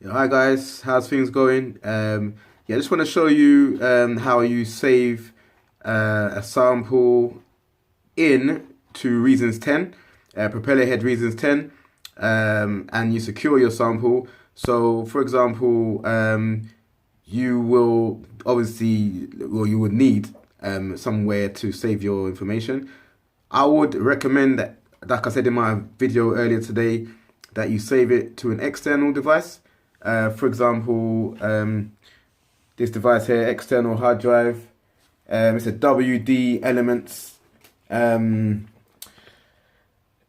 Yeah, hi guys, how's things going? Yeah, I just want to show you how you save a sample in to Reasons 10, Propellerhead Reasons 10, and you secure your sample. So, for example, you will obviously, well, you would need somewhere to save your information. I would recommend that, like I said in my video earlier today, that you save it to an external device. For example, this device here, external hard drive. It's a WD Elements.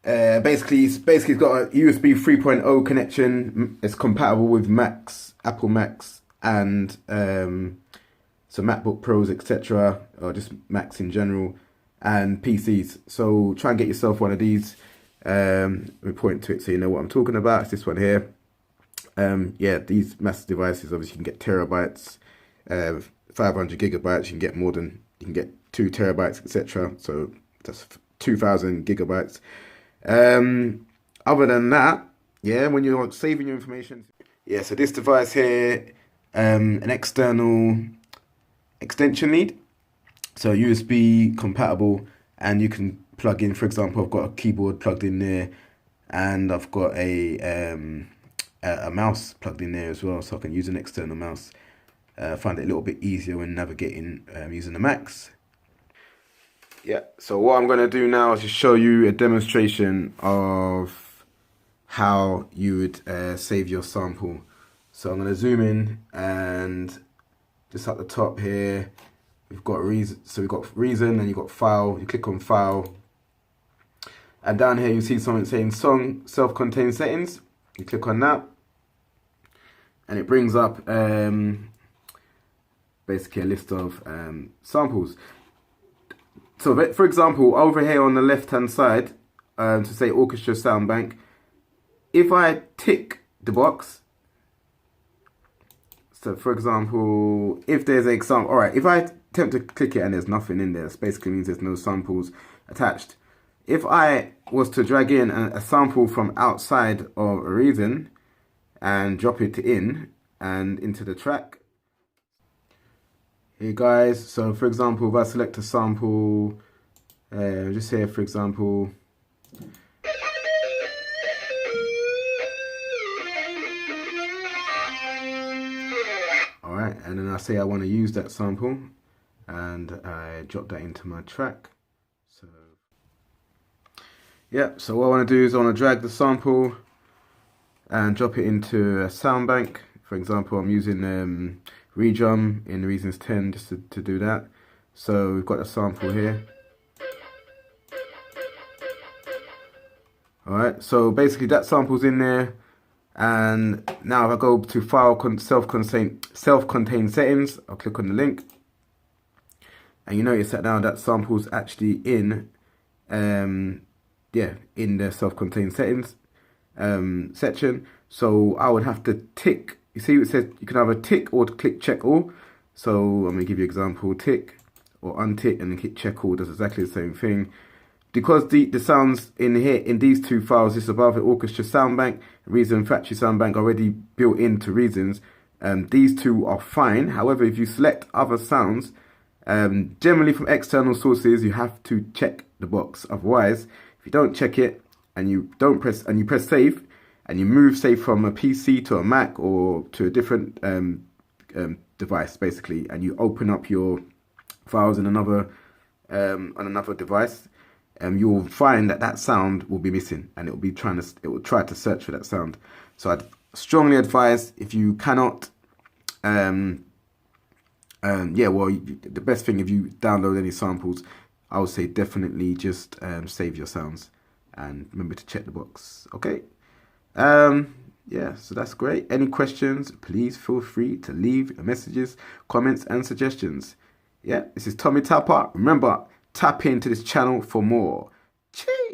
Basically it's got a USB 3.0 connection. It's compatible with Macs, Apple Macs, and so MacBook Pros, etc., or just Macs in general, and PCs. So try and get yourself one of these. Let me point to it so you know what I'm talking about. It's this one here. Yeah, these massive devices, obviously you can get terabytes, 500 gigabytes. You can get 2 terabytes, etc. So that's 2000 gigabytes. Other than that, yeah, when you're saving your information, yeah. So this device here, an external extension lead, so USB compatible, and you can plug in. For example, I've got a keyboard plugged in there, and I've got a mouse plugged in there as well, so I can use an external mouse. Find it a little bit easier when navigating using the Macs. Yeah, so what I'm going to do now is just show you a demonstration of how you would save your sample. So I'm going to zoom in, and just at the top here, we've got reason. So we've got reason, and you've got file. You click on file, and down here you see something saying song self-contained settings. You click on that, and it brings up basically a list of samples. So, for example, over here on the left-hand side, to say orchestra sound bank, if I tick the box, so for example, if there's an example, all right, if I attempt to click it and there's nothing in there, this basically means there's no samples attached. If I was to drag in a sample from outside of a Reason and drop it in and into the track, hey guys, so for example, if I select a sample, just here for example, alright, and then I say I want to use that sample, and I drop that into my track. So yeah, so what I want to do is I want to drag the sample and drop it into a sound bank. For example, I'm using Redrum in Reasons 10 just to do that. So we've got a sample here. Alright, so basically that sample's in there. And now if I go to file self-contained settings, I'll click on the link. And you notice that now that sample's actually in yeah, in the self-contained settings section. So I would have to tick. You see, it says you can either tick or click check all. So I'm gonna give you an example: tick or untick, and then hit check all. Does exactly the same thing. Because the sounds in here in these two files, this above it, orchestra sound bank, Reason factory sound bank, already built into Reasons. These two are fine. However, if you select other sounds, generally from external sources, you have to check the box. Otherwise, if you don't check it and you press save, and you move save from a PC to a Mac or to a different device basically, and you open up your files in another on another device, you'll find that sound will be missing, and it will try to search for that sound. So I'd strongly advise, if you cannot yeah, well, the best thing, if you download any samples, I would say definitely just save your sounds and remember to check the box. Okay. Yeah, so that's great. Any questions, please feel free to leave messages, comments, and suggestions. Yeah, this is Tommy Tapper. Remember, tap into this channel for more. Cheers.